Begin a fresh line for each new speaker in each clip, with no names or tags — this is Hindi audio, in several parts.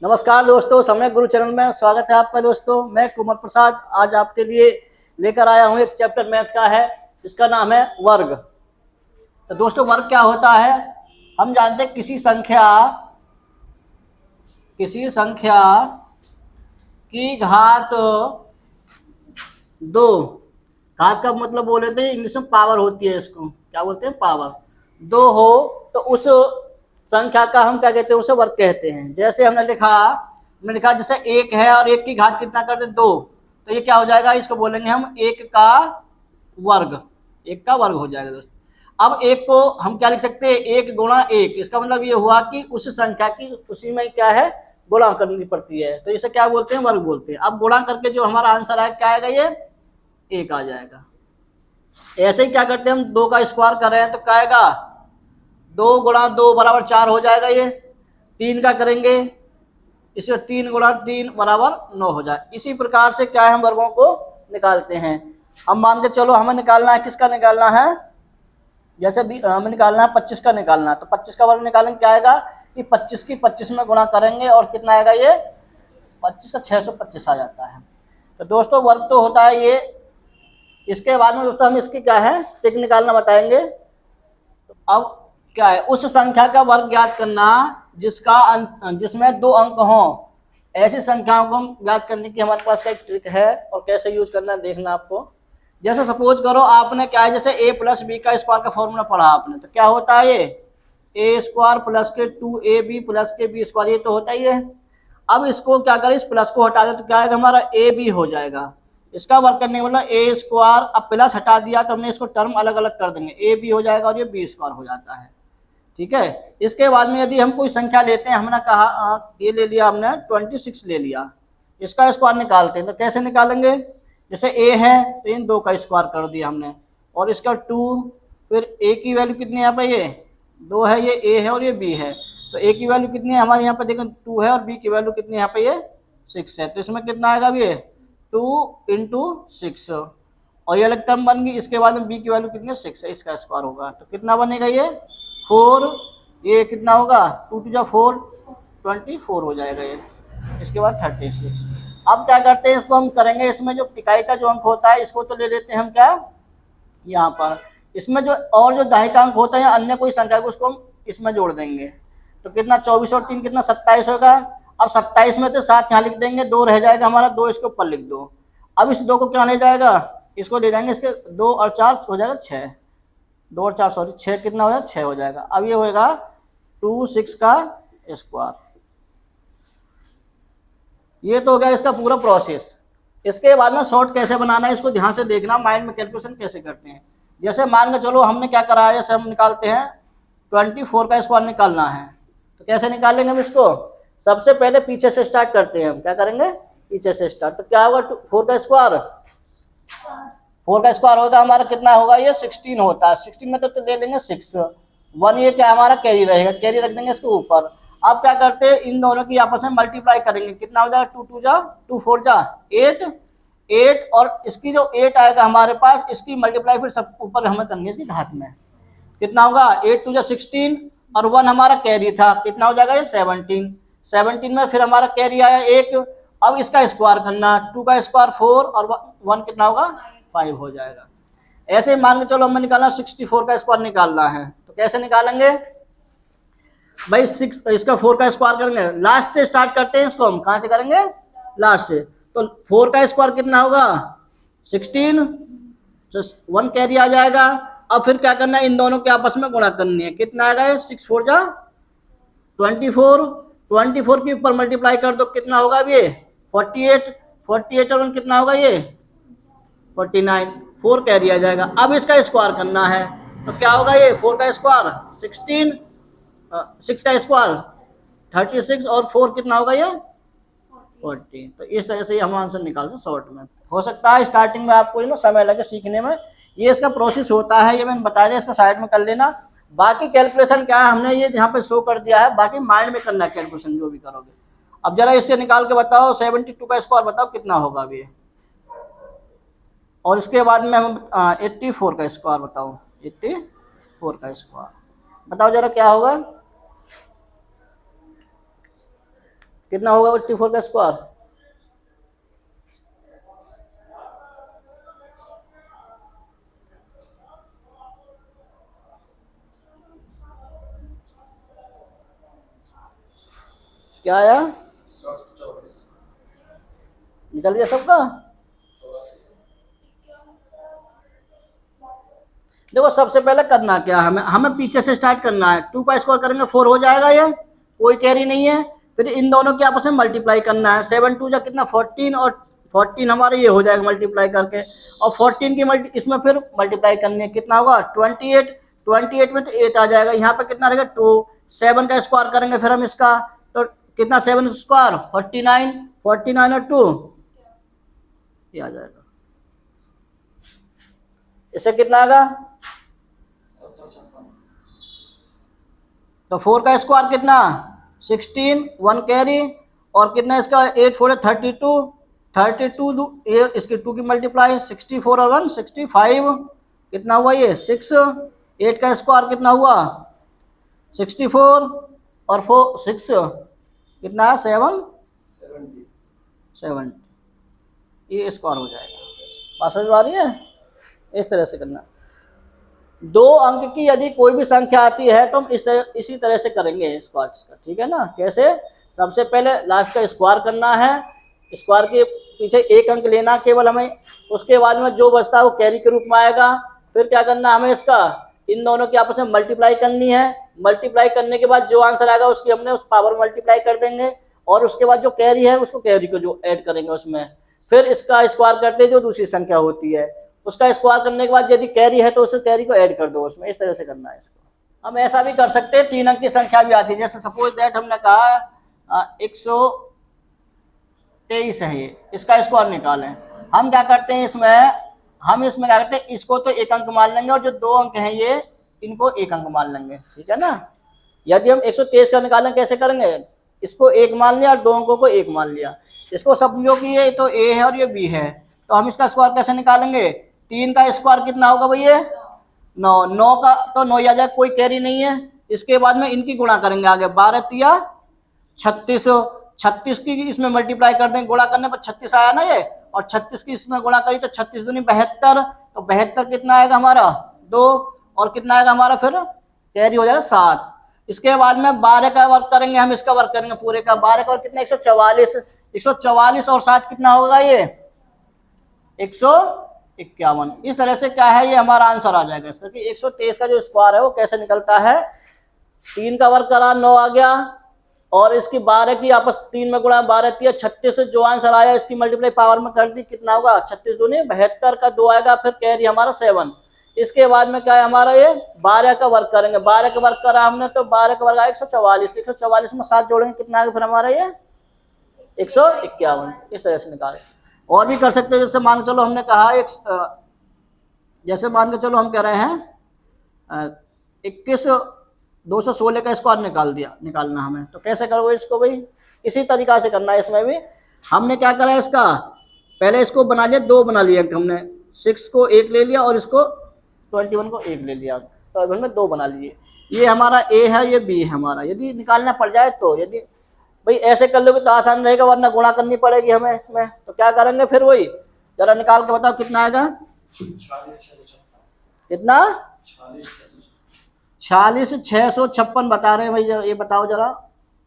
नमस्कार दोस्तों, सम्यक गुरु चैनल में स्वागत है आपका। दोस्तों मैं कुमार प्रसाद आज आपके लिए लेकर आया हूं एक चैप्टर मैथ का है, इसका नाम है वर्ग। तो दोस्तों वर्ग क्या होता है, हम जानते हैं किसी संख्या की घात दो। घात का मतलब बोले थे इंग्लिश में पावर होती है, इसको क्या बोलते हैं, पावर दो हो तो उस संख्या का हम क्या कहते हैं, उसे वर्ग कहते हैं। जैसे हमने लिखा जैसे एक है और एक की घात कितना कर दे दो, तो ये क्या हो जाएगा, इसको बोलेंगे हम एक का वर्ग हो जाएगा दोस्तों। अब एक को हम क्या लिख सकते हैं, एक गुणा एक, इसका मतलब ये हुआ कि उस संख्या की उसी में क्या है गुणा करनी पड़ती है, तो इसे क्या बोलते हैं, वर्ग बोलते हैं। अब गुणा करके जो हमारा आंसर आएगा क्या आएगा, ये एक आ जाएगा। ऐसे ही क्या करते हैं, हम दो का स्क्वायर कर रहे हैं तो क्या आएगा, दो गुणा दो बराबर चार हो जाएगा। ये तीन का करेंगे, इसमें तीन गुणा तीन बराबर 9 हो जाए। इसी प्रकार से क्या है, हम वर्गों को निकालते हैं। अब मान के चलो हमें निकालना है, किसका निकालना है, जैसे हमें निकालना है 25 का निकालना है, तो 25 का वर्ग निकालेंगे, क्या आएगा कि 25 की 25 में गुणा करेंगे और कितना आएगा, ये 25 का 625 आ जाता है। तो दोस्तों वर्ग तो होता है ये। इसके बाद में दोस्तों हम इसकी क्या है ट्रिक निकालना बताएंगे। तो अब क्या है, उस संख्या का वर्ग ज्ञात करना जिसमें दो अंक हों, ऐसी संख्याओं को ज्ञात करने की हमारे पास का एक ट्रिक है, और कैसे यूज करना है देखना आपको। जैसे सपोज करो आपने क्या है, जैसे a प्लस बी का स्क्वायर का फॉर्मूला पढ़ा आपने, तो क्या होता है ये a स्क्वायर प्लस के 2ab प्लस के b स्क्वायर, ये तो होता ही है। अब इसको क्या करें, इस प्लस को हटा दे तो क्या आएगा, हमारा ab हो जाएगा। इसका वर्क करने का मतलब a स्क्वायर, अब प्लस हटा दिया तो हमने इसको टर्म अलग अलग कर देंगे, ab हो जाएगा और ये b स्क्वायर हो जाता है। ठीक है, इसके बाद में यदि हम कोई संख्या लेते हैं, हमने कहा ये ले लिया हमने 26 ले लिया, इसका स्क्वायर निकालते हैं तो कैसे निकालेंगे, जैसे a है तो इन दो का स्क्वायर कर दिया हमने, और इसका 2, फिर a की वैल्यू कितनी है यहाँ पे, ये 2 है, ये a है और ये b है, तो a की वैल्यू कितनी है हमारे यहाँ पे देखो 2 है, और b की वैल्यू कितनी है यहाँ पे, ये 6 है। तो इसमें कितना आएगा अब, ये 2 इंटू 6, और ये अलग टर्म बन गई। इसके बाद में b की वैल्यू कितनी है, 6 है, इसका स्क्वायर होगा तो कितना बनेगा, ये 4, ये कितना होगा 2 टू जा 4, 24 हो जाएगा ये। इसके बाद 36। अब क्या करते हैं, इसको हम करेंगे, इसमें जो इकाई का जो अंक होता है इसको तो ले लेते हैं हम क्या यहाँ पर, इसमें जो और जो दहाई का अंक होता है अन्य कोई संख्या को उसको हम इसमें जोड़ देंगे, तो कितना 24 और 3 कितना 27 होगा। अब 27 में तो 7 यहाँ लिख देंगे, 2 रह जाएगा हमारा, 2 इसके ऊपर लिख दो। अब इस 2 को क्या ले जाएगा, इसको ले जाएंगे, इसके 2 और 4 हो जाएगा 6, 2 और 4 सॉरी 6 कितना हो जाएगा, 6 हो जाएगा। अब ये होएगा 2 6 का स्क्वायर। ये तो हो गया इसका पूरा प्रोसेस। इसके बाद में शॉर्ट कैसे बनाना है इसको ध्यान से देखना, माइंड में कैलकुलेशन कैसे करते हैं। जैसे मान के चलो हमने क्या करा है, जैसे हम निकालते हैं 24 का स्क्वायर निकालना है, तो कैसे निकालेंगे हम इसको, सबसे पहले पीछे से स्टार्ट करते हैं। हम क्या करेंगे, पीछे से स्टार्ट, तो क्या होगा 4 का स्क्वायर, 4 का स्क्वायर होगा हमारा कितना होगा, ये 16 होता है। 16 में तो ले लेंगे 6, 1 ये क्या हमारा कैरी रहेगा, कैरी रख देंगे इसके ऊपर। अब क्या करते हैं, इन दोनों की आपस में मल्टीप्लाई करेंगे, कितना हो जाएगा 2 2 जा 2 4 जा 8, 8 और इसकी जो 8 आएगा हमारे पास, इसकी मल्टीप्लाई फिर सब ऊपर हमें करनी है इसकी घात में, कितना होगा 8 2 जा 16, और 1 हमारा कैरी था, कितना हो जाएगा ये 17, 17 में फिर हमारा कैरी आया 1। अब इसका स्क्वायर करना, 2 का स्क्वायर 4 और 1 कितना होगा 5 हो जाएगा। ऐसे मान के चलो हमें निकालना 64 का स्क्वायर निकालना है, तो कैसे निकालेंगे भाई, 6 इसका 4 का स्क्वायर करेंगे, लास्ट से स्टार्ट करते हैं इसको, हम कहाँ से करेंगे, लास्ट से। तो 4 का स्क्वायर कितना होगा 16, 1 कैरी आ जाएगा। अब फिर क्या करना है, इन दोनों के आपस में गुणा करनी है, कितना आएगा 6 4 जा 24, 24 के ऊपर मल्टीप्लाई कर दो, कितना होगा अब ये 48, 48 और 1 कितना होगा ये 49, 4 कैरी आ जाएगा। अब इसका स्क्वायर करना है, तो क्या होगा ये 4 का स्क्वायर 16, 6 का स्क्वायर 36 और 4 कितना होगा ये 40। तो इस तरह से हम आंसर निकाल सकते शॉर्ट में। हो सकता है स्टार्टिंग में आपको ना समय लगे सीखने में, ये इसका प्रोसेस होता है, ये मैंने बता दिया, इसका साइड में कर लेना। बाकी कैलकुलेशन क्या है हमने ये यहाँ पे शो कर दिया है, बाकी माइंड में करना है कैलकुलेशन जो भी करोगे। अब जरा इससे निकाल के बताओ 72 का स्क्वायर बताओ कितना होगा अभी, और इसके बाद में हम 84 का स्क्वायर बताओ, 84 का स्क्वायर बताओ जरा क्या होगा। कितना होगा 84 का स्क्वायर? क्या आया? निकल गया सबका? देखो सबसे पहले करना क्या है, हमें पीछे से स्टार्ट करना है। 2 का स्क्वायर करेंगे 4 हो जाएगा, ये कोई कैरी नहीं है। फिर इन दोनों के आपस में मल्टीप्लाई करना है। 7 2 जा कितना 14, और 14 हमारे ये हो जाएगा मल्टीप्लाई करके, और 14 की इसमें फिर मल्टीप्लाई करनी है, कितना होगा 28। 28 में तो 8 आ जाएगा, यहाँ पे कितना रहेगा 2। 7 का स्क्वायर करेंगे फिर हम इसका, तो कितना 7 स्क्वायर 49, 49 और 2 ये आ जाएगा। इससे कितना आएगा? तो 4 का स्क्वायर कितना 16, 1 कैरी, और कितना इसका 8 4 32, 32 ये इसकी 2 की मल्टीप्लाई 64 और 1 65, कितना हुआ ये 6। 8 का स्क्वायर कितना हुआ 64 और 4 6 कितना है 7 7, ये स्क्वायर हो जाएगा। बात समझ आ रही है? इस तरह से करना। 2 अंक की यदि कोई भी संख्या आती है तो हम इसी तरह से करेंगे स्क्वायर्स का, ठीक है ना। कैसे? सबसे पहले लास्ट का स्क्वायर करना है, स्क्वायर के पीछे 1 अंक लेना केवल हमें, उसके बाद में जो बचता है वो कैरी के रूप में आएगा। फिर क्या करना है हमें, इसका इन दोनों की आपस में मल्टीप्लाई करनी है। मल्टीप्लाई करने के बाद जो आंसर आएगा उसकी हमने उस पावर मल्टीप्लाई कर देंगे, और उसके बाद जो कैरी है उसको कैरी को जो ऐड करेंगे उसमें। फिर इसका स्क्वायर करते जो दूसरी संख्या होती है उसका स्क्वायर करने के बाद यदि कैरी है तो उस कैरी को ऐड कर दो उसमें। इस तरह से करना है इसको। हम ऐसा भी कर सकते हैं, 3 अंक की संख्या भी आती है, जैसे सपोज दैट हमने कहा 123 है ये, इसका स्क्वायर निकालें। हम क्या करते हैं इसमें, हम इसमें क्या करते हैं, इसको तो 1 अंक मान लेंगे और जो 2 अंक हैं ये इनको 1 अंक मान लेंगे, ठीक है ना। यदि हम 123 का निकालें कैसे करेंगे, इसको 1 मान लिया और 2 अंकों को 1 मान लिया। इसको समझो कि ये तो ए है और ये बी है, तो हम इसका स्क्वायर कैसे निकालेंगे। 3 का स्क्वायर कितना होगा भैया 9, 9 का तो 9 आ जाए, कोई कैरी नहीं है। इसके बाद में इनकी गुणा करेंगे आगे, 12 तिया 36, 36 की इसमें मल्टीप्लाई कर देंगे, गुणा करने पर 36 आया ना ये, और 36 की इसमें गुणा करी तो 36 दूनी 72, तो 72 कितना आएगा हमारा 2, और कितना आएगा हमारा फिर कैरी हो जाएगा 7। इसके बाद में 12 का वर्क करेंगे, हम इसका वर्क करेंगे पूरे का, 12 का कितना 144, 144 और 7 कितना होगा ये 151। इस तरह से क्या है ये हमारा आंसर आ जाएगा इसका, कि 123 का जो स्क्वायर है वो कैसे निकलता है। 3 का वर्क करा 9 आ गया, और इसकी 12 की आपस 3 में गुणा 12 तिया 36, जो आंसर आया इसकी मल्टीप्लाई पावर में कर दी, कितना होगा 36 दूनी 72 का 2 आएगा, फिर कैरी हमारा 7। इसके बाद में क्या है हमारा ये 12 का वर्क करेंगे, 12 का वर्क करा हमने तो 12 का वर्क आया 144, 144 में 7 जोड़ेंगे कितना आएगा फिर हमारा ये 151। इस तरह से निकाले। और भी कर सकते हैं, जैसे मान के चलो हमने कहा जैसे मान के चलो हम कह रहे हैं 21 216 का स्क्वायर निकालना हमें, तो कैसे करोगे इसको भाई, इसी तरीका से करना है। इसमें भी हमने क्या करा है, इसका पहले इसको बना लिया, 2 बना लिया हमने, 6 को 1 ले लिया और इसको 21 को 1 ले लिया, तो अब हमने 2 बना लिए। ये हमारा ए है, ये बी है हमारा। यदि निकालना पड़ जाए तो, यदि भाई ऐसे कर लोगे तो आसान रहेगा, वरना गुणा करनी पड़ेगी हमें इसमें, तो क्या करेंगे फिर वही, जरा निकाल के बताओ कितना आएगा। कितना 46,656 बता रहे हैं भाई, ये बताओ जरा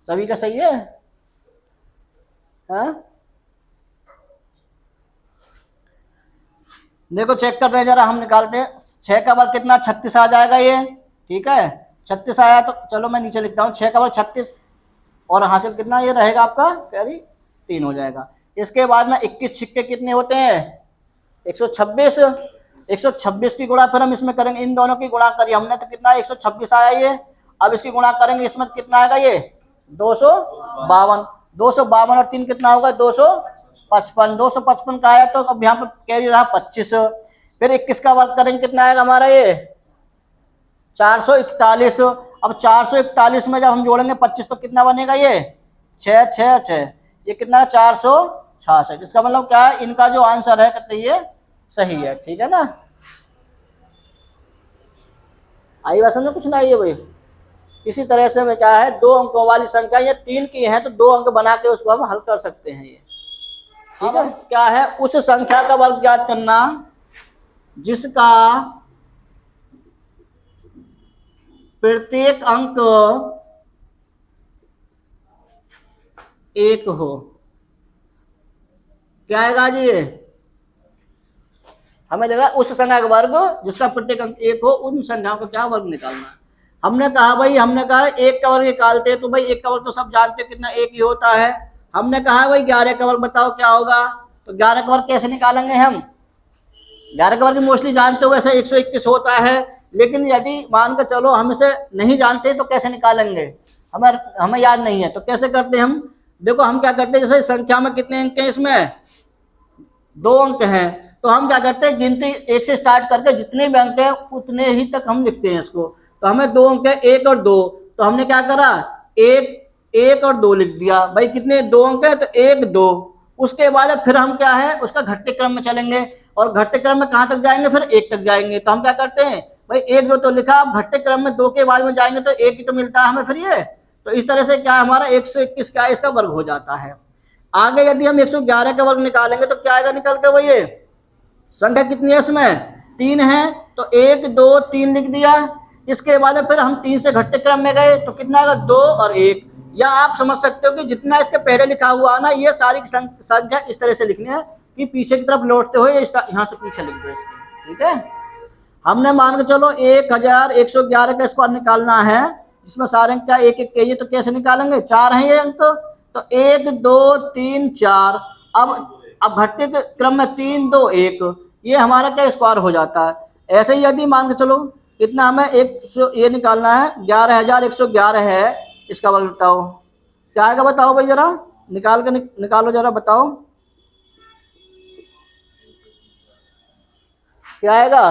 सभी का सही है? हाँ देखो चेक कर रहे हैं जरा, हम निकालते हैं। 6 का वर्ग कितना 36 आ जाएगा ये, ठीक है 36 आया, तो चलो मैं नीचे लिखता हूँ 6 का वर्ग 36, और हासिल कितना ये रहेगा आपका कैरी 3 हो जाएगा। इसके बाद में 21 छिक्के कितने होते हैं 126, 126 की गुणा फिर हम इसमें करेंगे, इन दोनों की गुणा करी हमने तो कितना 126 आया ये। अब इसकी गुणा करेंगे इसमें कितना आएगा ये 252, 252 और 3 कितना होगा 255, 255 का आया, तो अब यहाँ पर कैरी रहा 25। फिर 21 का वर्ग करेंगे कितना आएगा हमारा ये 441। अब 441 में जब हम जोड़ेंगे 25 तो कितना बनेगा ये 6 6 6, ये कितना 466। जिसका मतलब क्या है, इनका जो आंसर है कहते ये सही है, ठीक है ना। आई बात समझ में, कुछ ना आई है भाई। इसी तरह से हमें क्या है, 2 अंकों वाली संख्या या 3 की है तो 2 अंक बना के उसको हम हल कर सकते हैं ये। ठीक है, क्या है, उस संख्या का वर्ग ज्ञात करना जिसका प्रत्येक अंक 1 हो। क्या आएगा जी, हमें लग रहा है उस संख्या का वर्ग जिसका प्रत्येक अंक 1 हो, उन संख्याओं का क्या वर्ग निकालना है। हमने कहा भाई, हमने कहा 1 का वर्ग निकालते हैं तो भाई 1 का वर्ग तो सब जानते हैं कितना, 1 ही होता है। हमने कहा भाई 11 का वर्ग बताओ क्या होगा, तो 11 का वर्ग कैसे निकालेंगे हम, 11 का वर्ग मोस्टली जानते हो, वैसे 121 होता है। लेकिन यदि मान के चलो हम इसे नहीं जानते तो कैसे निकालेंगे, हमें याद नहीं है तो कैसे करते हैं हम। देखो हम क्या करते हैं, जैसे संख्या में कितने अंक हैं, इसमें 2 अंक हैं, तो हम क्या करते हैं, गिनती 1 से स्टार्ट करके जितने भी अंक हैं उतने ही तक हम लिखते हैं इसको। तो हमें 2 अंक है, 1 और 2, तो हमने क्या करा, 1 और 2 लिख दिया। भाई कितने, 2 अंक है तो 1 2। उसके बाद फिर हम क्या है, उसका घटते क्रम में चलेंगे, और घटते क्रम में कहाँ तक जाएंगे, फिर 1 तक जाएंगे। तो हम क्या करते हैं भाई, 1 2 तो लिखा, अब घटते क्रम में 2 के बाद में जाएंगे तो 1 ही तो मिलता है हमें फिर ये। तो इस तरह से क्या हमारा 121 क्या है, इसका वर्ग हो जाता है। आगे यदि हम 111 का वर्ग निकालेंगे तो क्या आएगा निकल के, भाई ये संख्या कितनी है, इसमें 3 है, तो 1 2 3 लिख दिया। इसके बाद फिर हम 3 से घटते क्रम में गए तो कितना आएगा, 2 और 1। या आप समझ सकते हो कि जितना इसके पहले लिखा हुआ है ना, ये सारी संख्या इस तरह से लिखनी है कि पीछे की तरफ लौटते हुए यहाँ से पीछे लिख दो इसके। ठीक है, हमने मान के चलो 1111 का स्क्वायर निकालना है, जिसमें सारे अंक क्या 1 1 के, ये तो कैसे निकालेंगे, 4 हैं ये अंक, तो 1 2 3 4। अब घटते क्रम में 3 2 1, ये हमारा क्या स्क्वायर हो जाता है। ऐसे ही यदि मान के चलो इतना हमें ये निकालना है, 11111 है, इसका वर्ग बताओ क्या आएगा, बताओ भाई जरा निकाल के निकालो जरा, बताओ क्या आएगा।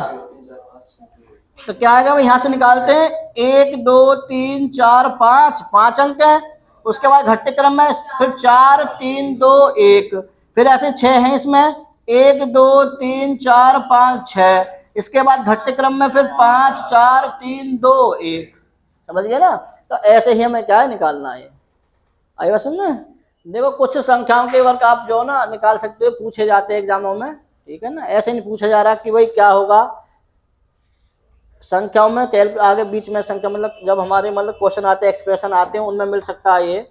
तो क्या आएगा भाई, यहाँ से निकालते हैं, 1 2 3 4 5 अंक है। उसके बाद घटते क्रम में फिर 4 3 2 1, फिर ऐसे 6 हैं इसमें, 1 2 3 4 5 6। इसके बाद घटते क्रम में फिर 5 4 3 2 1। समझ गए ना। तो ऐसे ही हमें क्या है निकालना है। आई बात समझ में। देखो कुछ संख्याओं के वर्ग आप जो ना निकाल सकते हो, पूछे जाते हैं एग्जामों में। ठीक है ना, ऐसे नहीं पूछा जा रहा कि भाई क्या होगा संख्याओं में, आगे बीच में संख्या मतलब जब हमारे मतलब क्वेश्चन आते हैं, एक्सप्रेशन आते हैं, उनमें मिल सकता है ये।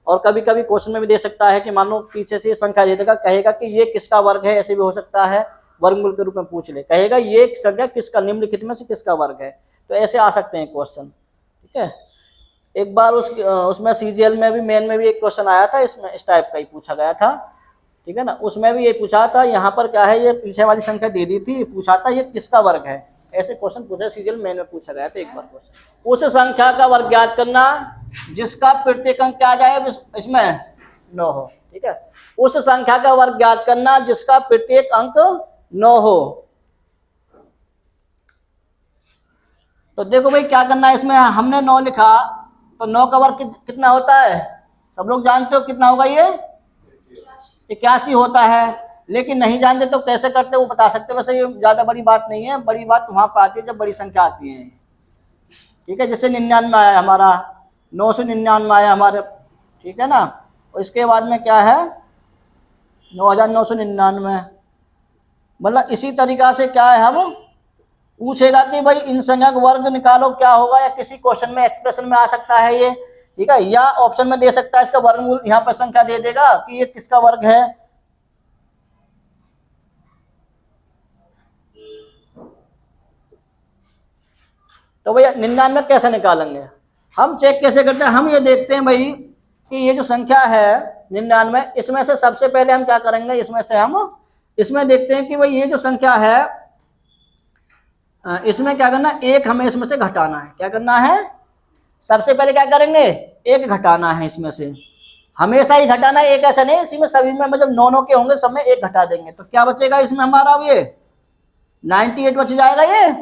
और कभी कभी क्वेश्चन में भी दे सकता है कि मान लो पीछे से संख्या दे देगा, कहेगा कि ये किसका वर्ग है, ऐसे भी हो सकता है, वर्गमूल के रूप में पूछ ले, कहेगा ये संख्या किसका, निम्नलिखित में से किसका वर्ग है। तो ऐसे आ सकते हैं क्वेश्चन। ठीक है, एक बार उसमें सीजीएल में भी, मेन में भी एक क्वेश्चन आया था, इसमें इस टाइप का ही पूछा गया था। ठीक है ना, उसमें भी ये पूछा था, यहाँ पर क्या है, ये पीछे वाली संख्या दे दी थी, पूछा था ये किसका वर्ग है, ऐसे क्वेश्चन पूछा, सीजीएल मेन में पूछा गया था एक बार क्वेश्चन। उस संख्या का वर्ग ज्ञात करना जिसका प्रत्येक अंक क्या आ जाए इसमें 9 हो। ठीक है, उस संख्या का वर्ग ज्ञात करना जिसका प्रत्येक अंक 9 हो। तो देखो भाई क्या करना है, इसमें हमने 9 लिखा, तो 9 का वर्ग कितना होता है, सब लोग जानते हो कितना होगा, ये 81 होता है। लेकिन नहीं जानते तो कैसे करते वो बता सकते, वैसे ये ज्यादा बड़ी बात नहीं है, बड़ी बात वहां पर आती है जब बड़ी संख्या आती है। ठीक है, जैसे 99 आया हमारा, 999 आया हमारे। ठीक है ना, और इसके बाद में क्या है 9999। मतलब इसी तरीका से क्या है, हम पूछेगा कि भाई इन संख्या का वर्ग निकालो क्या होगा, या किसी क्वेश्चन में एक्सप्रेशन में आ सकता है ये। ठीक है, या ऑप्शन में दे सकता है इसका वर्गमूल, यहाँ पर संख्या दे देगा कि ये किसका वर्ग है। तो भैया 99 कैसे निकालेंगे, हम चेक कैसे करते हैं, हम ये देखते हैं भाई कि ये जो संख्या है 99, इसमें से सबसे पहले हम क्या करेंगे, इसमें देखते हैं कि भाई ये जो संख्या है, इसमें क्या करना है, एक हमें इसमें से घटाना है। क्या करना है, सबसे पहले क्या करेंगे, एक घटाना है इसमें से, हमेशा ही घटाना है, एक ऐसा नहीं, इसी में सभी में जब 9 के होंगे सब में एक घटा देंगे, तो क्या बचेगा इसमें हमारा, अब ये 98 बच जाएगा ये।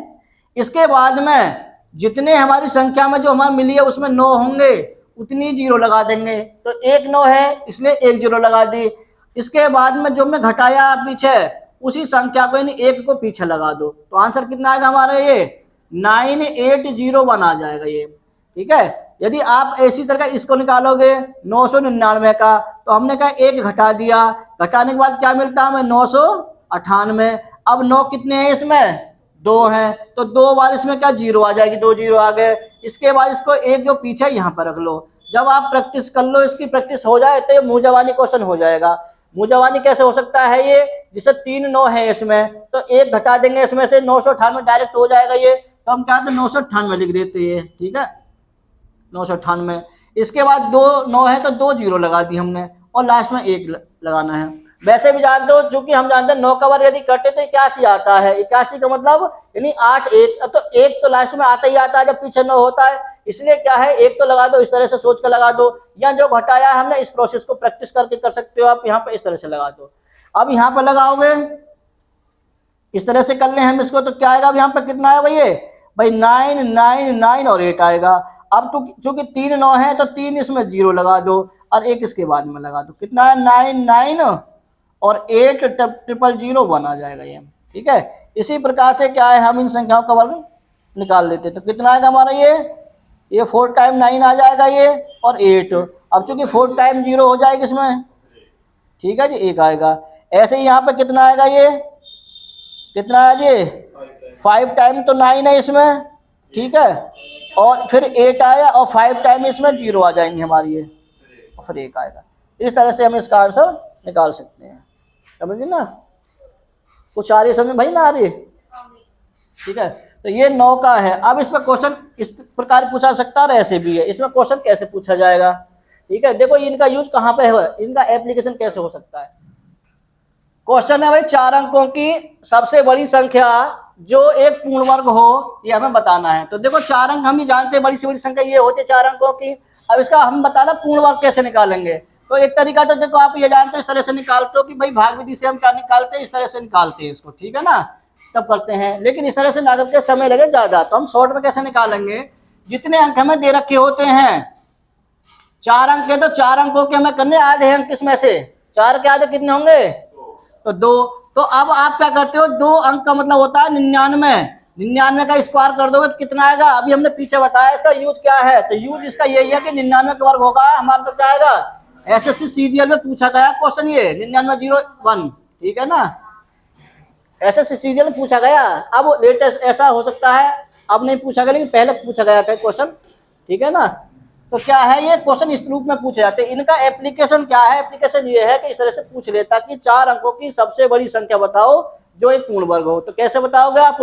इसके बाद में जितने हमारी संख्या में जो हमारी मिली है उसमें 9 होंगे, उतनी 0 लगा देंगे, तो 1 9 है इसलिए 1 0 लगा दी। इसके बाद में जो हमने घटाया पीछे, उसी संख्या को यानी 1 को पीछे लगा दो, तो आंसर कितना आएगा हमारा, ये 9801 आ जाएगा ये। ठीक है,
यदि आप इसी तरह का इसको निकालोगे 999 का, तो हमने कहा 1 घटा दिया, घटाने के बाद क्या मिलता है हमें 998। अब 9 कितने हैं इसमें 2 हैं, तो 2 बार इसमें क्या 0 आ जाएगी, 2 0 आ गए। इसके बाद इसको एक जो पीछे यहाँ पर रख लो, जब आप प्रैक्टिस कर लो, इसकी प्रैक्टिस हो जाए तो ये मुँह जबानी क्वेश्चन हो जाएगा। मुँह जबानी कैसे हो सकता है ये, जिससे 3 9 है इसमें, तो 1 घटा देंगे इसमें से 998 डायरेक्ट हो जाएगा ये, तो हम क्या 998 लिख देते हैं, ठीक है 998। इसके बाद 2 9 है तो 2 0 लगा दी हमने, और लास्ट में 1 लगाना है। वैसे भी जानते हो, चूंकि हम जानते हैं 9 का वर्ग यदि करते तो 81 आता है, 81 का मतलब यानी 8 1, तो 1 तो लास्ट में आता ही आता है जब पीछे 9 होता है, इसलिए क्या है 1 तो लगा दो, इस तरह से सोच कर लगा दो, या जो घटाया हमने इस प्रोसेस को प्रैक्टिस करके कर सकते हो आप, यहाँ पर इस तरह से लगा दो। अब यहाँ पर लगाओगे, इस तरह से कर ले हम इसको, तो क्या आएगा अब यहाँ पर कितना है भाई 9 9 9 और 8 आएगा। अब तो चूंकि 3 9 है तो 3 इसमें 0 लगा दो और 1 इसके बाद में लगा दो, कितना है 9 9 और 8 ट्रिपल 0 1 आ जाएगा ये, ठीक है। इसी प्रकार से क्या है हम इन संख्याओं का वर्ग निकाल लेते, तो कितना आएगा हमारा ये 4 टाइम 9 आ जाएगा ये, और 8। अब चूंकि 4 टाइम 0 हो जाएगा इसमें, ठीक है जी 1 आएगा। ऐसे ही यहाँ पे कितना आएगा ये, कितना है जी 5 टाइम तो 9 है इसमें, ठीक है, और फिर 8 आया और 5 टाइम इसमें 0 आ जाएंगे हमारी ये, और फिर 1 आएगा। इस तरह से हम इसका आंसर निकाल सकते हैं, समझिए ना। कुछ आ रही है समझ भाई, ना आ रही, ठीक है। तो ये 9 का है। अब इसमें क्वेश्चन इस प्रकार पूछा सकता है, ऐसे भी है, इसमें क्वेश्चन कैसे पूछा जाएगा, ठीक है। देखो इनका यूज कहाँ पे है, इनका एप्लीकेशन कैसे हो सकता है। क्वेश्चन है भाई 4 अंकों की सबसे बड़ी संख्या जो एक पूर्ण वर्ग हो, ये हमें बताना है। तो देखो 4 अंक हम ही जानते हैं, बड़ी से बड़ी संख्या ये होती है 4 अंकों की। अब इसका हम बताना पूर्ण वर्ग कैसे निकालेंगे। तो एक तरीका तो देखो आप ये जानते हैं, इस तरह से निकालते हो कि भाई भाग विधि से हम क्या निकालते हैं, इस तरह से निकालते हैं इसको, ठीक है ना, तब करते हैं। लेकिन इस तरह से ना करके समय लगे ज्यादा, तो हम शॉर्ट में कैसे निकालेंगे, जितने अंक हमें दे रखे होते हैं 4 अंक है, तो 4 अंकों के हमें करने आधे अंक, इसमें से 4 के आधे कितने होंगे, तो 2। तो अब आप क्या करते हो, 2 अंक का मतलब होता है 99 का स्क्वायर कर दोगे तो कितना आएगा। अभी हमने पीछे बताया इसका यूज क्या है, तो यूज इसका यही है कि 99 का वर्ग होगा हमारा, तो क्या आएगा एसएससी सीजीएल में पूछा गया क्वेश्चन ये 9901, ठीक है ना, एसएससी सीजीएल में पूछा गया। अब लेटेस्ट ऐसा हो सकता है अब नहीं पूछा गया, लेकिन पहले पूछा गया था क्वेश्चन, ठीक है ना। तो क्या है ये क्वेश्चन इस रूप में पूछे जाते हैं। इनका एप्लीकेशन क्या है, एप्लीकेशन ये है कि इस तरह से पूछ लेता कि 4 अंकों की सबसे बड़ी संख्या बताओ जो एक पूर्ण वर्ग हो। तो कैसे बताओगे आप,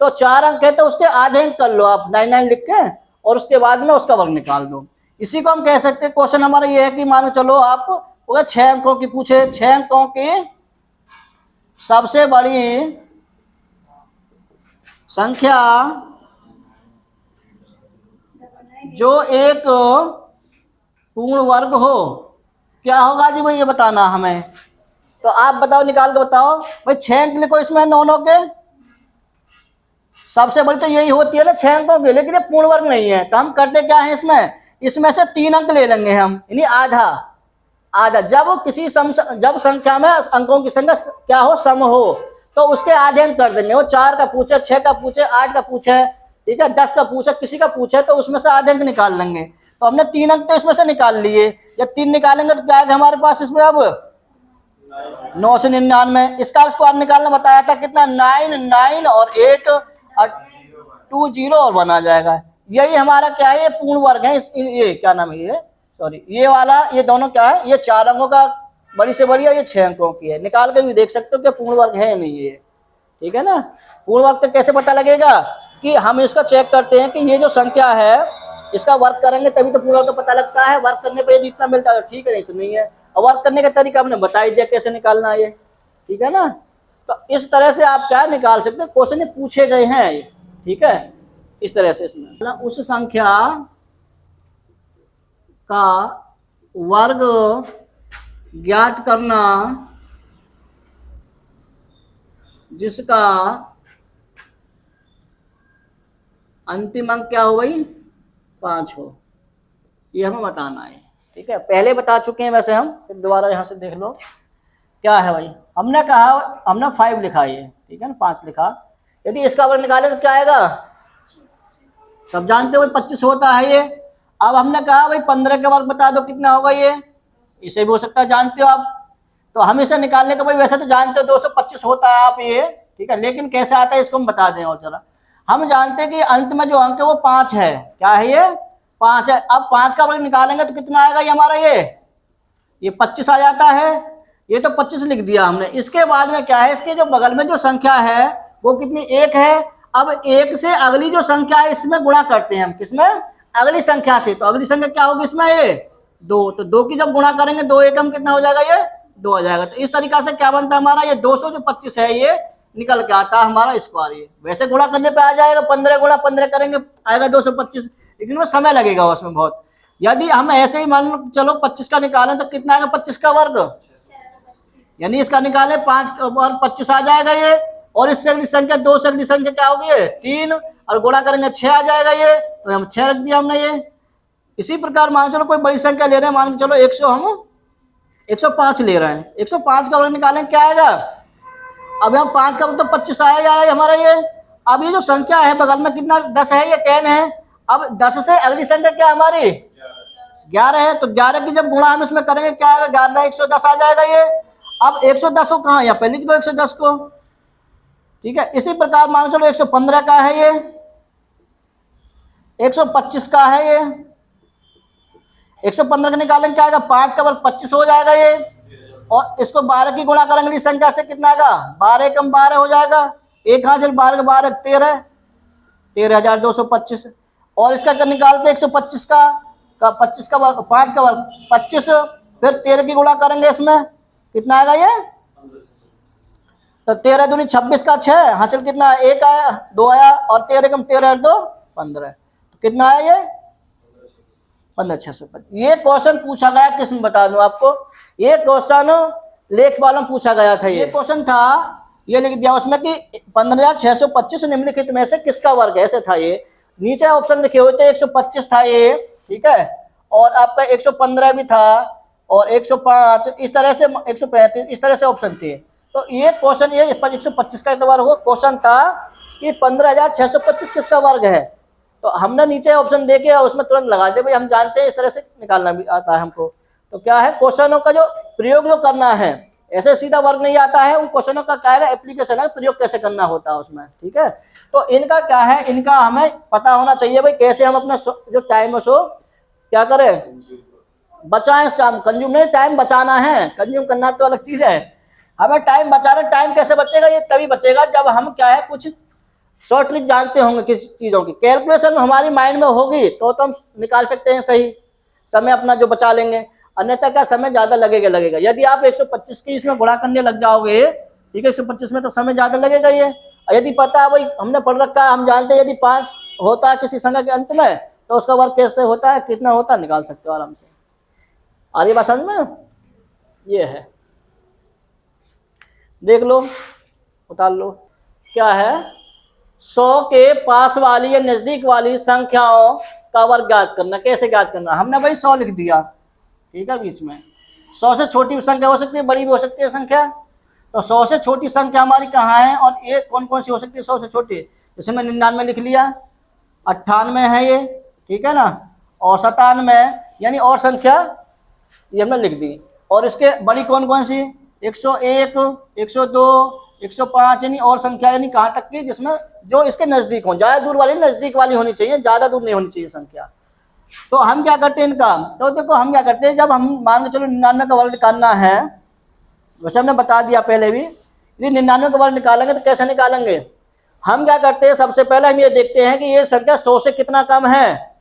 तो 4 अंक है तो उसके आधे अंक कर लो आप 99 लिख के, और उसके बाद में उसका वर्ग निकाल दो। इसी को हम कह सकते हैं, क्वेश्चन हमारा ये है कि मानो चलो आप 6 अंकों की पूछे, 6 अंकों की सबसे बड़ी संख्या जो एक पूर्ण वर्ग हो, क्या होगा जी भाई ये बताना हमें। तो आप बताओ, निकाल के बताओ भाई। 6 अंक लिखो इसमें 9 9 के, सबसे बड़ी तो यही होती है ना 6 अंकों की, लेकिन ये पूर्ण वर्ग नहीं है। तो हम करते क्या है इसमें से 3 अंक ले लेंगे हम, यानी आधा। जब किसी जब संख्या में अंकों की संख्या क्या हो, सम हो, तो उसके आधे अंक कर देंगे। वो 4 का पूछे, 6 का पूछे, 8 का पूछे, ठीक है, 10 का पूछे, किसी का पूछे, तो उसमें से आधे अंक निकाल लेंगे। तो हमने 3 अंक तो इसमें से निकाल लिए। जब 3 निकालेंगे तो क्या आएगा हमारे पास इसमें, अब 999। इसका स्क्वायर निकालना बताया था, कितना 9 9 और 8 2 0 और 1 आ जाएगा। यही हमारा क्या है, ये पूर्ण वर्ग है। ये क्या नाम है, ये सॉरी, ये वाला, ये दोनों क्या है, ये 4 अंकों का बड़ी से बड़ी है, ये 6 अंकों की है। निकाल के भी देख सकते हो कि पूर्ण वर्ग है या नहीं है, ठीक है ना। पूर्ण वर्ग तो कैसे पता लगेगा कि हम इसका चेक करते हैं कि ये जो संख्या है इसका वर्क करेंगे तभी तो पूर्ण वर्ग का पता लगता है। वर्क करने पे यदि इतना मिलता है तो ठीक है, नहीं तो नहीं है। और वर्क करने का तरीका हमने बता ही दिया कैसे निकालना है ये, ठीक है ना। तो इस तरह से आप क्या निकाल सकते हैं, क्वेश्चन पूछे गए हैं, ठीक है, इस तरह से। इसमें उस संख्या का वर्ग ज्ञात करना जिसका अंतिम अंक क्या हो भाई, 5 हो, ये हमें बताना है, ठीक है। पहले बता चुके हैं वैसे हम, फिर दोबारा यहाँ से देख लो क्या है भाई। हमने कहा, हमने 5 लिखा ये, ठीक है ना, 5 लिखा। यदि इसका वर्ग निकाले तो क्या आएगा, सब जानते हो 25 होता है ये। अब हमने कहा भाई 15 का वर्ग बता दो कितना होगा ये, इसे भी हो सकता है, जानते हो आप। तो हम इसे निकालने का भाई वैसे तो जानते हो 225 होता है आप ये, ठीक है, लेकिन कैसे आता है इसको हम बता दें। और जरा हम जानते हैं कि अंत में जो अंक है वो 5 है, क्या है ये 5 है। अब 5 का वर्ग निकालेंगे तो कितना आएगा ये हमारा, ये 25 आ जाता है। ये तो 25 लिख दिया हमने। इसके बाद में क्या है, इसके जो बगल में जो संख्या है वो कितनी, 1 है। अब 1 से अगली जो संख्या है इसमें गुणा करते हैं हम, किसमें, अगली संख्या से। तो अगली संख्या क्या होगी इसमें, ये 2। तो 2 की जब गुणा करेंगे 2 एकम कितना हो जाएगा, ये 2 आ जाएगा। तो इस तरीका से क्या बनता है हमारा, ये 225 है, ये निकल के आता है हमारा स्क्वायर। ये वैसे गुणा करने पे आ जाएगा, 15 गुणा 15 करेंगे आएगा 225, लेकिन वो समय लगेगा उसमें बहुत। यदि हम ऐसे ही मान लो चलो 25 का निकालें तो कितना आएगा, 25 का वर्ग, यानी इसका निकाले 5 का वर्ग 25 आ जाएगा ये। और इससे अगली संख्या 2 से अगली संख्या क्या होगी, 3, और गुणा करेंगे 6 आ जाएगा ये। तो हम 6 रख दिया हमने ये। इसी प्रकार मान चलो कोई बड़ी संख्या ले रहे हैं, मान के चलो 100, हम 105 ले रहे हैं, 105 का वर्ग निकालें क्या आएगा। अब हम 5 का वर्ग तो 25 आया हमारा ये। अब ये जो संख्या है बगल में कितना, 10 है, ये 10 है। अब 10 से अगली संख्या क्या हमारी, 11 है। तो 11 की जब गुणा हम इसमें करेंगे क्या आएगा, 11 110 आ जाएगा ये। अब 110 को कहाँ, यहाँ पे लिख दो 110 को, ठीक है। इसी प्रकार मान चलो 115 का है ये, 125 का है ये। 115 का निकालेंगे क्या आएगा, 5 का वर्ग 25 हो जाएगा ये। और इसको 12 की गुणा करेंगे इस संख्या से कितना आएगा, 12 कम 12 हो जाएगा। एक हाथ से 12 का 12 13,225। और इसका क्या निकालते हैं 125 का 25 का वर्ग, 5 का वर्ग 25, फिर 13 की गुणा करेंगे इसमें कितना आएगा ये, तो 13 दूनी 26 का 6 हासिल कितना, 1 आया, 2 आया, और 13 कम 13 2 15, तो कितना आया ये 15,650। ये क्वेश्चन पूछा गया किसमें बता दूं आपको, ये क्वेश्चन लेख वालों में पूछा गया था। ये क्वेश्चन था, ये लिख दिया उसमें कि 15,625 निम्नलिखित में से किसका वर्ग है, ऐसे था ये। नीचे ऑप्शन लिखे हुए थे, 125 था ये, ठीक है, और आपका 115 भी था, और 105 इस तरह से, 135 इस तरह से ऑप्शन थे। तो ये क्वेश्चन ये 125 का एतबार हुआ क्वेश्चन था कि 15,625 किसका वर्ग है। तो हमने नीचे ऑप्शन देके उसमें तुरंत लगा दिया, भाई हम जानते हैं इस तरह से निकालना भी आता है हमको। तो क्या है, क्वेश्चनों का जो प्रयोग जो करना है, ऐसे सीधा वर्ग नहीं आता है, उन क्वेश्चनों का क्या है, एप्लीकेशन है, प्रयोग कैसे करना होता है उसमें, ठीक है। तो इनका क्या है, इनका हमें पता होना चाहिए भाई कैसे हम अपना जो टाइम है सो क्या करें, बचाएं। कंज्यूम नहीं, टाइम बचाना है, कंज्यूम करना तो अलग चीज है। हमें टाइम बचाना, टाइम कैसे बचेगा, ये तभी बचेगा जब हम क्या है कुछ शॉर्ट ट्रिक जानते होंगे किसी चीज़ों की, कैलकुलेशन हमारी माइंड में होगी तो हम निकाल सकते हैं सही समय अपना जो बचा लेंगे। अन्यथा क्या समय ज़्यादा लगेगा। यदि आप 125 की इसमें गुणा करने लग जाओगे, ठीक है, 125 में तो समय ज़्यादा लगेगा ये। यदि पता है भाई हमने पढ़ रखा है, हम जानते हैं यदि 5 होता है किसी संख्या के अंत में तो उसका वर्ग कैसे होता है, कितना होता है, निकाल सकते हो आराम से। आ रही बात समझ में, ये है, देख लो, उतार लो। क्या है, 100 के पास वाली या नजदीक वाली संख्याओं का वर्ग ज्ञात करना। कैसे ज्ञात करना, हमने भाई 100 लिख दिया, ठीक है, बीच में 100 से छोटी भी संख्या हो सकती है, बड़ी भी हो सकती है संख्या। तो 100 से छोटी संख्या हमारी कहाँ है, और ये कौन कौन सी हो सकती है 100 से छोटी, जैसे मैं 99 लिख लिया, 98 है ये, ठीक है ना, और 97, यानी और संख्या ये हमने लिख दी। और इसके बड़ी कौन कौन सी, 101, 102, 105, यानी और संख्या, यानी कहाँ तक की जिसमें जो इसके नजदीक हो, ज्यादा दूर वाली नजदीक वाली होनी चाहिए, ज्यादा दूर नहीं होनी चाहिए संख्या। तो हम क्या करते हैं इनका, तो देखो हम क्या करते हैं, जब हम मान के चलो 99 का वर्ग निकालना है, वैसे हमने बता दिया पहले भी, यदि 99 का वर्ग निकालेंगे तो कैसे निकालेंगे, हम क्या करते हैं, सबसे पहले हम ये देखते हैं कि ये संख्या 100 से कितना कम है,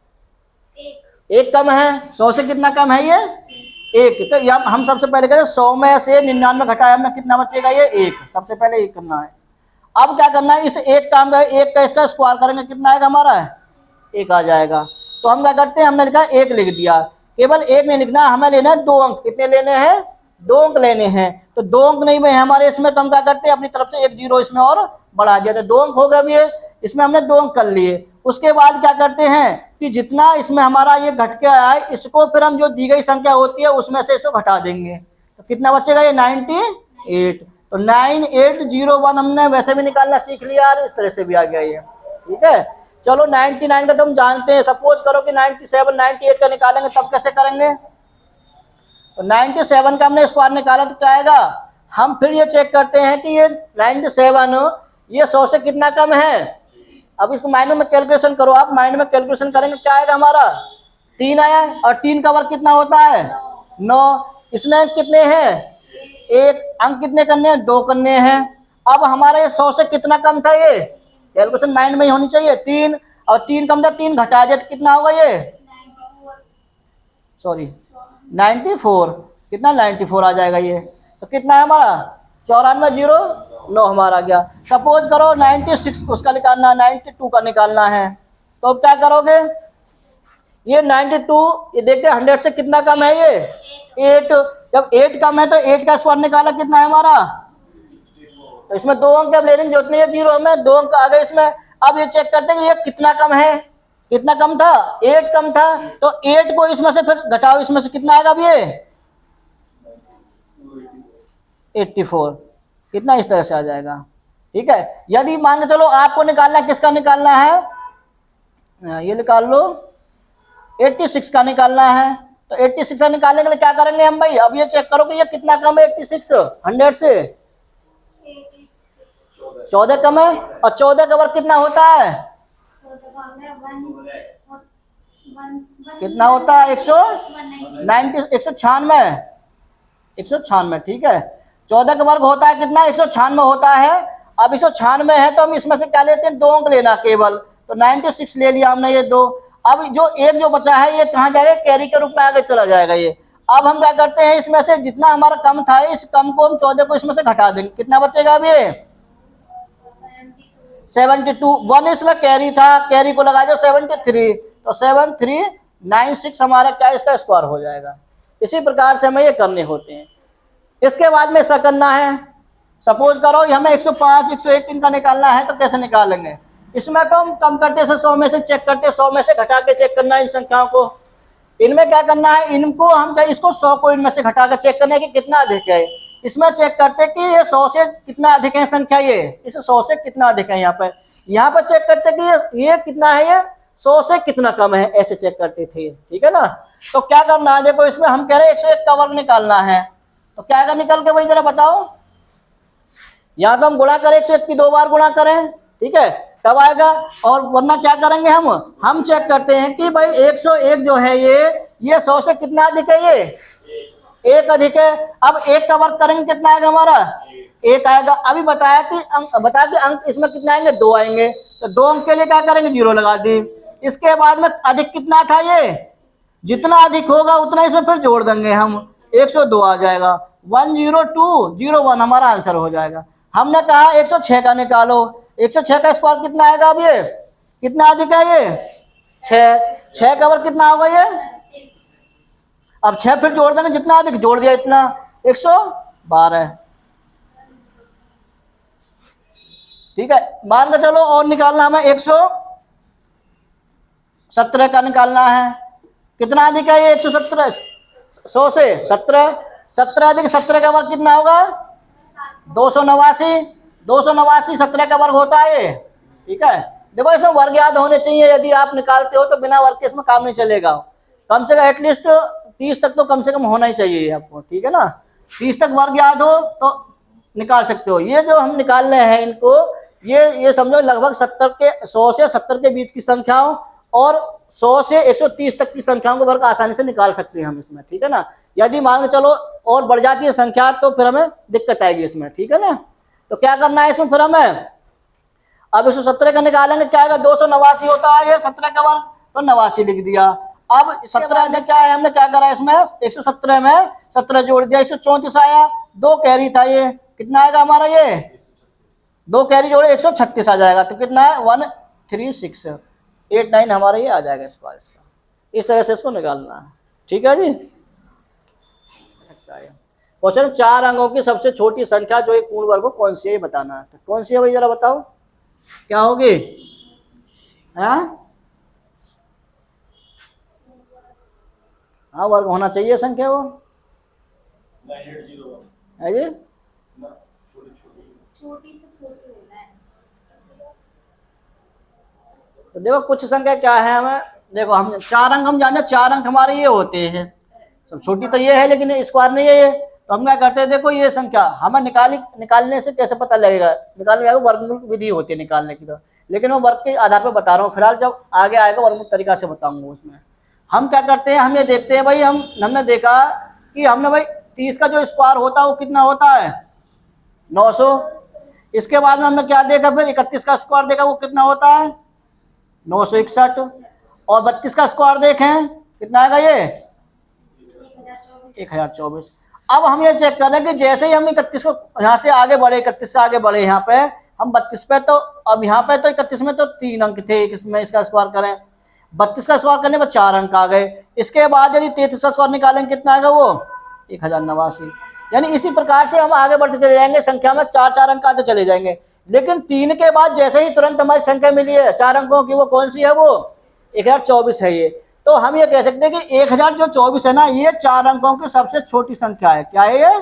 एक कम है। 100 से कितना कम है ये, 1। तो हम सबसे पहले कहते हैं 100 में से 99 घटाया हमने, कितना बचेगा ये 1। सबसे पहले 1 करना है। अब क्या करना है, इस 1 काम का 1 का इसका स्क्वायर करेंगे, कितना आएगा हमारा, 1 आ जाएगा। तो हम क्या करते हैं, हमने लिखा 1 लिख दिया। केवल 1 नहीं लिखना, हमें लेना है 2 अंक। कितने लेने हैं, 2 अंक लेने हैं। तो 2 अंक नहीं में हमारे इसमें, तो हम क्या करते हैं अपनी तरफ से 1 0 इसमें और बढ़ा दिया। तो 2 अंक हो गए अभी ये, इसमें हमने 2 अंक कर लिए। उसके बाद क्या करते हैं कि जितना इसमें हमारा ये घट के आया है, इसको फिर हम जो दी गई संख्या होती है उसमें से इसको घटा देंगे, तो कितना बचेगा ये 98। तो 9801 हमने वैसे भी निकालना सीख लिया, इस तरह से भी आ गया ये, ठीक है। चलो 99 का तो हम जानते हैं, सपोज करो कि 97 98 का निकालेंगे, तब कैसे करेंगे? तो 97 का हमने स्क्वायर निकाला तो क्या आएगा? हम फिर ये चेक करते हैं कि ये 97 ये 100 से कितना कम है। अब इसको माइंड में कैलकुलेशन करो, आप माइंड में कैलकुलेशन करेंगे, क्या आएगा हमारा? 3 आया, और 3 का वर्ग कितना होता है? 9। इसमें अंक कितने हैं? 1। अंक कितने करने हैं? 2 करने हैं। अब हमारा ये 100 से कितना कम था? ये कैलकुलेशन माइंड में ही होनी चाहिए। 3, और 3 कम था, 3 घटा दिया तो कितना होगा ये? सॉरी 94। कितना? 94 आ जाएगा ये। तो कितना है हमारा? 94 0 9 हमारा गया। सपोज करो 96 उसका निकालना, 92 का निकालना है, तो क्या करोगे? ये 92, ये देखते 100 से कितना कम है? ये 8। जब 8 कम है तो 8 का स्क्वायर निकाला, कितना है हमारा? तो इसमें 2 अंक अब लेने की जरूरत नहीं है, 0 में 2 अंक आ गए इसमें। अब ये चेक करते हैं कि ये कितना कम है। कितना कम था? 8 कम था। तो 8 को इसमें से फिर घटाओ, इसमें से कितना आएगा अब ये? 84। कितना? इस तरह से आ जाएगा। ठीक है। यदि मान के चलो आपको निकालना है, किसका निकालना है? ये निकाल लो, 86 का निकालना है। तो 86 का निकालने के लिए क्या करेंगे हम भाई? अब ये चेक करो कि ये कितना कम है 86 100 से? 14 कम है। और 14 का वर्ग कितना होता है? कितना होता है? 196। ठीक है। 14 का वर्ग होता है कितना? 196 होता है। अब 196 है तो हम इसमें से क्या लेते हैं? 2 अंक लेना केवल। तो 96 ले लिया हमने, ये 2। अब जो एक जो बचा है ये कहाँ जाएगा? कैरी के रूप में आगे चला जाएगा ये। अब हम क्या करते हैं, इसमें से जितना हमारा कम था, इस कम को हम 14 को इसमें से घटा देंगे। कितना बचेगा अब ये? 72। 1 इसमें कैरी था, कैरी को लगा दो 73, तो 7396 हमारा क्या इसका स्क्वायर हो जाएगा। इसी प्रकार से हमें ये करने होते हैं। इसके बाद में ऐसा करना है, सपोज करो हमें 105 101 इनका निकालना है, तो कैसे निकालेंगे? इसमें तो हम कम करते से 100 में से चेक करते, 100 में से घटा के चेक करना है इन संख्याओं को। इनमें क्या करना है? इनको हम क्या, इसको 100 को इनमें से घटा कर चेक करने की कितना अधिक है। इसमें चेक करते कि ये 100 से कितना अधिक है संख्या, ये इस 100 से कितना अधिक है। यहाँ पर चेक करते कि ये कितना है, ये 100 से कितना कम है, ऐसे चेक करते थे। ठीक है ना। तो क्या करना है, देखो इसमें हम कह रहे हैं 101 का वर्ग निकालना है, तो क्या आएगा निकल के भाई जरा बताओ? या तो हम गुणा करें, 101 की 2 बार गुणा करें, ठीक है, तब आएगा। और वरना क्या करेंगे हम चेक करते हैं कि भाई 101 जो है ये 100 से कितना अधिक है? ये 1 अधिक है। अब 1 का वर्ग करेंगे, कितना आएगा हमारा? 1 आएगा। अभी बताया कि अंक इसमें कितना आएंगे? 2 आएंगे। तो 2 अंक के लिए क्या करेंगे? 0 लगा दी। इसके बाद में अधिक कितना था? ये जितना अधिक होगा उतना इसमें फिर जोड़ देंगे हम, 102 आ जाएगा। 10201 हमारा आंसर हो जाएगा। हमने कहा 106 का निकालो, 106 का स्क्वायर कितना आएगा? अब ये कितना अधिक है? ये 6 का वर्ग कितना होगा? ये अब 6 फिर जोड़ देंगे, जितना अधिक जोड़ दिया इतना, 112। ठीक है। मान के चलो और निकालना हमें 117 का निकालना है। कितना अधिक है ये? 117 100 से 17 अधिक 17 का वर्ग कितना होगा? 289। 289 17 का वर्ग होता है ये। ठीक है। देखो इसमें वर्ग याद होने चाहिए, यदि आप निकालते हो तो बिना वर्ग के इसमें काम नहीं चलेगा। कम से कम एटलीस्ट 30 तक तो कम से कम होना ही चाहिए आपको। ठीक है ना। 30 तक वर्ग याद हो तो निकाल सकते हो। ये जो हम निकाल रहे हैं इनको, ये समझो लगभग 100 से 70 के बीच की संख्याओं और 100 से 130 तक की संख्याओं को वर्ग आसानी से निकाल सकते हैं हम इसमें। ठीक है ना। यदि मान के चलो और बढ़ जाती है संख्या तो फिर हमें दिक्कत आएगी इसमें। ठीक है ना। तो क्या करना है इसमें फिर हमें, अब 117 का निकालेंगे, क्या आएगा? 289 होता है ये 17 का वर्ग, तो 89 लिख दिया। अब 17 में क्या है, हमने क्या करा इसमें 117 में 17 जोड़ दिया, 134 आया। 2 कैरी था, ये कितना आएगा हमारा? ये 2 कैरी जोड़े 136 आ जाएगा। तो कितना है? 13689 हमारा ये आ जाएगा स्क्वायर इसका। इस तरह से इसको निकालना है। ठीक है जी। क्वेश्चन 4 अंकों की सबसे छोटी संख्या जो एक पूर्ण वर्ग हो कौन सी है, बताना है। तो कौन सी है भाई जरा बताओ, क्या होगी? हाँ वर्ग होना चाहिए संख्या वो है जी।
छोटी से छोटी होना है।
तो देखो कुछ संख्या क्या है, हमें देखो हम 4 अंक हम जानते हैं, 4 अंक हमारे ये होते हैं, सब छोटी तो ये है लेकिन स्क्वायर नहीं है ये, तो हम क्या करते हैं, देखो ये संख्या हमें निकालने से कैसे पता लगेगा, निकालने जाएगा वर्गमूल विधि होती है निकालने की, तो लेकिन मैं वर्ग के आधार पर बता रहा हूँ, फिलहाल जब आगे आएगा वर्गमूल तरीका से बताऊंगा उसमें। हम क्या करते हैं, हम ये देखते हैं भाई, हमने देखा कि हमने भाई 30 का जो स्क्वायर होता है वो कितना होता है 900। इसके बाद में हमने क्या देखा, फिर 31 का स्क्वायर देखा वो कितना होता है 961, और 32 का स्क्वायर देखें कितना आएगा ये 1024। अब हम ये चेक कर रहे हैं कि जैसे ही हम 31 को यहाँ से आगे बढ़े, 31 से आगे बढ़े, यहाँ पे हम 32 पे, तो अब यहाँ पे तो 31 में तो 3 अंक थे, इसमें इसका स्क्वायर करें, 32 का स्क्वायर करने पर 4 अंक आ गए। इसके बाद यदि 33 का स्क्वायर निकालेंगे कितना आएगा वो 1089। यानी इसी प्रकार से हम आगे बढ़ते चले जाएंगे, संख्या में 4-4 अंक आते चले जाएंगे। लेकिन 3 के बाद जैसे ही तुरंत हमारी संख्या मिली है 4 अंकों की, वो कौन सी है, वो 1024 है ये। तो हम ये कह सकते हैं कि 1024 है ना, ये 4 अंकों की सबसे छोटी संख्या है। क्या है ये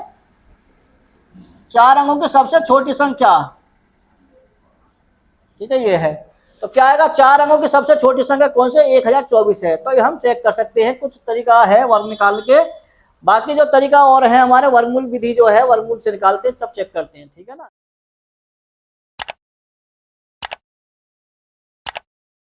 4 अंकों की सबसे छोटी संख्या, ठीक है ये है। तो क्या आएगा 4 अंकों की सबसे छोटी संख्या कौन से 1024 है। तो ये हम चेक कर सकते हैं, कुछ तरीका है वर्ग निकाल के, बाकी जो तरीका और है हमारे वर्गमूल विधि जो है वर्गमूल से निकालते हैं तब चेक करते हैं, ठीक है ना।